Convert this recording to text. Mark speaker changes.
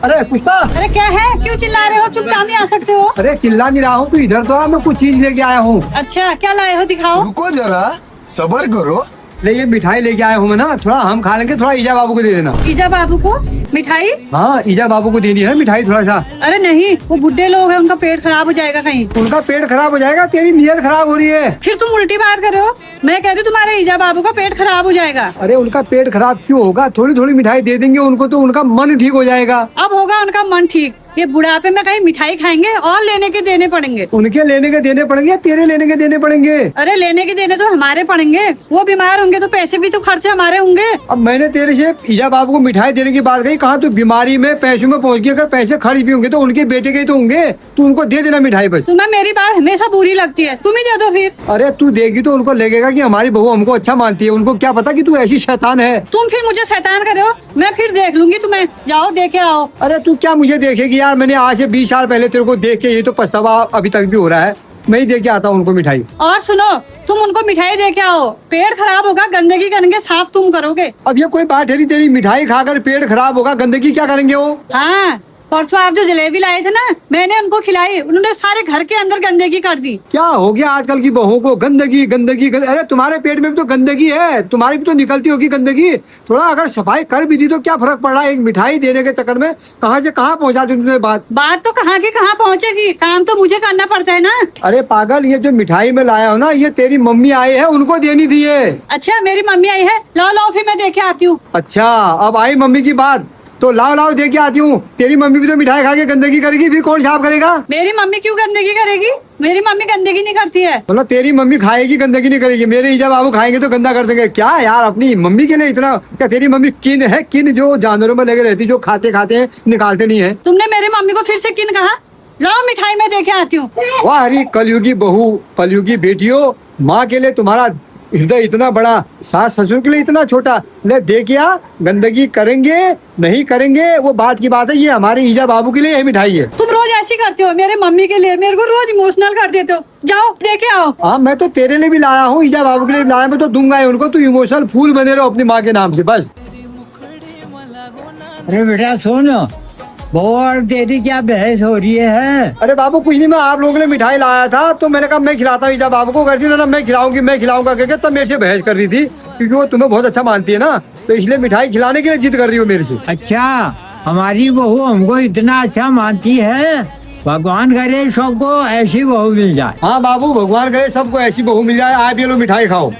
Speaker 1: अरे पुष्पा,
Speaker 2: अरे क्या है, क्यों चिल्ला रहे हो? चुपचाप नहीं आ सकते हो?
Speaker 1: अरे चिल्ला नहीं रहा हूँ, तू इधर तो आ, मैं कुछ चीज लेके आया हूँ।
Speaker 2: अच्छा, क्या लाए हो? दिखाओ।
Speaker 3: रुको जरा, सबर करो।
Speaker 1: ले ये मिठाई लेके आया हूँ मैं ना, थोड़ा हम खा लेंगे, थोड़ा ईजा बाबू को दे देना।
Speaker 2: ईजा बाबू को मिठाई?
Speaker 1: हाँ, ईजा बाबू को देनी है मिठाई थोड़ा सा।
Speaker 2: अरे नहीं, वो बुढ़े लोग हैं, उनका पेट खराब हो जाएगा कहीं।
Speaker 1: उनका पेट खराब हो जाएगा, तेरी नीयत खराब हो रही है।
Speaker 2: फिर तुम उल्टी बात कर रहे हो। मैं कह रही हूँ तुम्हारे ईजा बाबू का पेट खराब हो जाएगा।
Speaker 1: अरे उनका पेट खराब क्यों होगा, थोड़ी थोड़ी मिठाई दे देंगे उनको तो उनका मन ठीक हो जाएगा।
Speaker 2: अब होगा उनका मन ठीक। ये बुढ़ापे में कहीं मिठाई खाएंगे और लेने के देने पड़ेंगे।
Speaker 1: उनके लेने के देने पड़ेंगे या तेरे लेने के देने पड़ेंगे?
Speaker 2: अरे लेने के देने तो हमारे पड़ेंगे, वो बीमार होंगे तो पैसे भी तो खर्चे हमारे होंगे।
Speaker 1: अब मैंने तेरे से ईजा बाबू को मिठाई देने की बात कही, कहा तू बीमारी में पैसों में पहुंच गई, अगर पैसे खर्च भी होंगे तो उनके बेटे के ही तो होंगे, तू उनको दे देना मिठाई बस।
Speaker 2: तुम्हें मेरी बात हमेशा बुरी लगती है, तुम ही दे दो फिर।
Speaker 1: अरे तू देगी तो उनको लगेगा कि हमारी बहू हमको अच्छा मानती है, उनको क्या पता कि तू ऐसी शैतान है।
Speaker 2: तुम फिर मुझे शैतान कर रहे हो, मैं फिर देख लूंगी तुम्हें। जाओ देखे आओ।
Speaker 1: अरे तू क्या मुझे देखेगी यार, मैंने आज से 20 साल पहले तेरे को देख के ये तो पछतावा अभी तक भी हो रहा है। मैं ही दे के आता हूँ उनको मिठाई।
Speaker 2: और सुनो, तुम उनको मिठाई दे के आओ, पेट खराब होगा, गंदगी करेंगे, साफ तुम करोगे।
Speaker 1: अब ये कोई बात है तेरी, मिठाई खाकर पेट खराब होगा, गंदगी क्या करेंगे वो?
Speaker 2: हाँ, परसों आप जो जलेबी लाए थे ना, मैंने उनको खिलाई, उन्होंने सारे घर के अंदर गंदगी कर दी।
Speaker 1: क्या हो गया आजकल की बहुओं को, गंदगी गंदगी अरे तुम्हारे पेट में भी तो गंदगी है, तुम्हारी भी तो निकलती होगी गंदगी। थोड़ा अगर सफाई कर भी दी तो क्या फर्क पड़ रहा है, एक मिठाई देने के चक्कर में कहाँ से कहाँ पहुँचा दी तुमने बात।
Speaker 2: तो कहाँ की कहाँ पहुँचेगी, काम तो मुझे करना पड़ता है ना।
Speaker 1: अरे पागल, ये जो मिठाई में लाया हो ना, ये तेरी मम्मी आई है, उनको देनी थी ये।
Speaker 2: अच्छा, मेरी मम्मी आई है, लाओ लाओ फिर मैं देखे आती हूँ।
Speaker 1: अच्छा, अब आई मम्मी की बात, तो लाओ लाओ दे के आती हूँ। तेरी मम्मी भी तो मिठाई खा के गंदगी करेगी, फिर कौन साफ करेगा?
Speaker 2: मेरी मम्मी क्यों गंदगी करेगी? मेरी मम्मी गंदगी नहीं करती है।
Speaker 1: मतलब तेरी मम्मी खाएगी गंदगी नहीं करेगी, मेरे ईजा बाबू खाएंगे तो गंदा कर देंगे क्या यार? अपनी मम्मी के लिए इतना क्या? तेरी मम्मी किन है, किन जो जानवरों में लगे रहती, जो खाते खाते हैं निकालते नहीं है।
Speaker 2: तुमने मेरी मम्मी को फिर से किन कहा? लाओ मिठाई मैं देखे आती हूँ।
Speaker 1: वाह हरी कलयुगी बहू, कलयुगी बेटियों, माँ के लिए तुम्हारा हृदय इतना बड़ा, सास ससुर के लिए इतना छोटा। ले दे क्या, गंदगी करेंगे नहीं करेंगे वो बात की बात है, ये हमारे ईजा बाबू के लिए ये मिठाई है।
Speaker 2: तुम रोज ऐसी करते हो, मेरे मम्मी के लिए मेरे को रोज इमोशनल कर देते हो। जाओ देखे आओ।
Speaker 1: हाँ, मैं तो तेरे लिए भी लाया हूँ, ईजा बाबू के लिए लाया, मैं तो दूंगा ही उनको। तू इमोशनल फूल बने रहो अपनी माँ के नाम से बस।
Speaker 4: अरे बेटा सुन, बहुत तेरी क्या बहस हो रही है?
Speaker 1: अरे बाबू कुछ नहीं, मैं आप लोगों ने मिठाई लाया था तो मैंने कहा मैं खिलाता हूँ ईजा बाबू को, करती ना मैं खिलाऊंगी मैं खिलाऊंगा करके, तब मेरे से बहस कर रही थी, क्योंकि वो तुम्हें बहुत अच्छा मानती है ना, तो इसलिए मिठाई खिलाने के लिए जिद कर रही हो मेरे से।
Speaker 4: अच्छा, हमारी बहू हमको इतना अच्छा मानती है, भगवान करे सबको ऐसी बहू मिल जाए।
Speaker 1: हाँ बाबू, भगवान करे सबको ऐसी बहू मिल जाए। आप ये लो मिठाई खाओ।